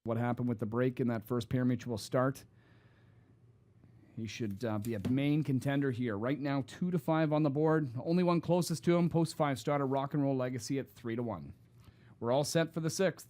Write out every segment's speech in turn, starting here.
What happened with the break in that first pari-mutuel start. He should be a main contender here. Right now, 2-5 on the board. Only one closest to him, post 5 starter Rock and Roll Legacy at 3-1. We're all set for the 6th.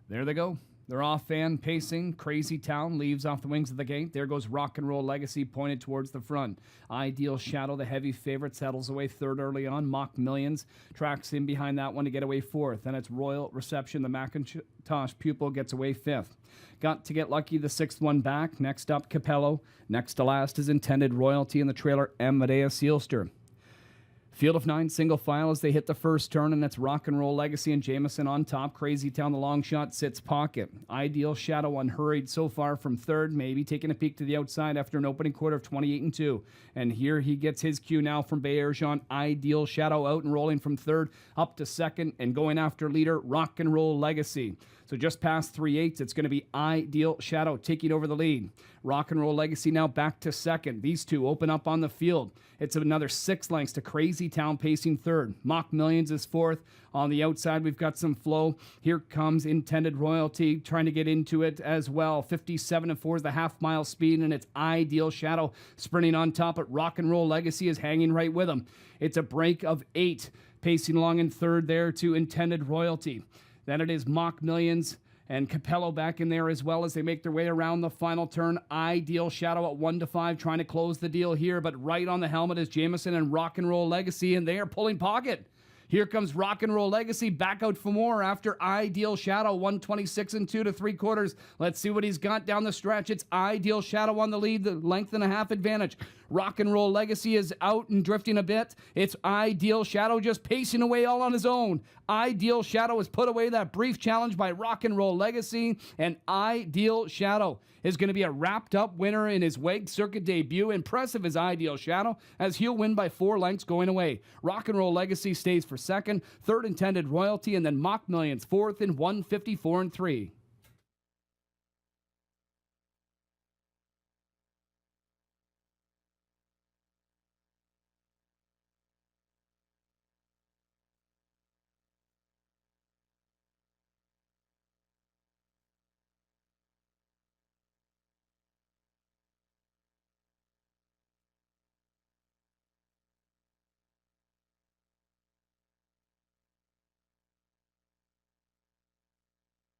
There they go. They're off fan pacing. Crazy Town leaves off the wings of the gate. There goes Rock and Roll Legacy pointed towards the front. Ideal Shadow, the heavy favorite, settles away third early on. Mock Millions tracks in behind that one to get away fourth. Then it's Royal Reception. The Macintosh Pupil gets away fifth. Got to Get Lucky, the 6th one back. Next up, Capello. Next to last is Intended Royalty in the trailer Amadeus Sealster. Field of 9 single file as they hit the first turn, and it's Rock and Roll Legacy and Jameson on top. Crazy Town, the long shot, sits pocket. Ideal Shadow unhurried so far from third, maybe taking a peek to the outside after an opening quarter of 28-2. And here he gets his cue now from Baerjean. Ideal Shadow out and rolling from third up to second and going after leader Rock and Roll Legacy. So just past 3/8, it's going to be Ideal Shadow taking over the lead. Rock and Roll Legacy now back to second. These two open up on the field. It's another 6 lengths to Crazy Town pacing third. Mock Millions is fourth. On the outside, we've got some flow. Here comes Intended Royalty trying to get into it as well. 57-4 is the half-mile speed, and it's Ideal Shadow sprinting on top, but Rock and Roll Legacy is hanging right with him. It's a break of 8, pacing along in third there to Intended Royalty. Then it is Mock Millions and Capello back in there as well as they make their way around the final turn. Ideal Shadow at 1-5 trying to close the deal here, but right on the helmet is Jameson and Rock and Roll Legacy, and they are pulling pocket. Here comes Rock and Roll Legacy back out for more after Ideal Shadow, 126 and 2 3/4. Let's see what he's got down the stretch. It's Ideal Shadow on the lead, the length and a half advantage. Rock and Roll Legacy is out and drifting a bit. It's Ideal Shadow just pacing away all on his own. Ideal Shadow has put away that brief challenge by Rock and Roll Legacy, and Ideal Shadow is going to be a wrapped-up winner in his WEG Circuit debut. Impressive as Ideal Shadow, as he'll win by 4 lengths going away. Rock and Roll Legacy stays for second, third Intended Royalty, and then Mock Millions fourth in 154 and 3.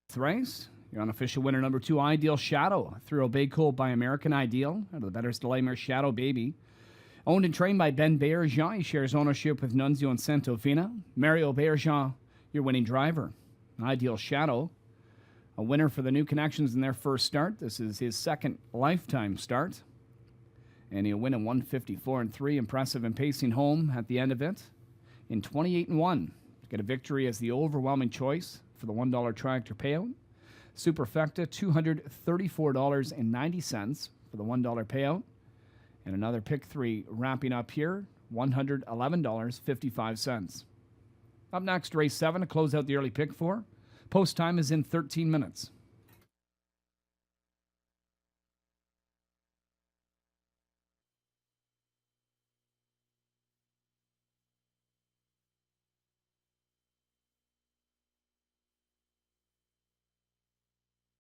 Thrice. Your unofficial winner number 2, Ideal Shadow, through Obey Cold by American Ideal, out of the Bettor's Delamere Shadow Baby. Owned and trained by Ben Baerjean. He shares ownership with Nunzio and Santofina. Mario Baerjean, your winning driver. Ideal Shadow, a winner for the New Connections in their first start. This is his second lifetime start. And he'll win in 154 and 3. Impressive in pacing home at the end of it. In 28 and 1. Get a victory as the overwhelming choice for the $1 tractor payout. Superfecta, $234.90 for the $1 payout. And another pick 3 wrapping up here, $111.55. Up next, race 7 to close out the early pick 4. Post time is in 13 minutes.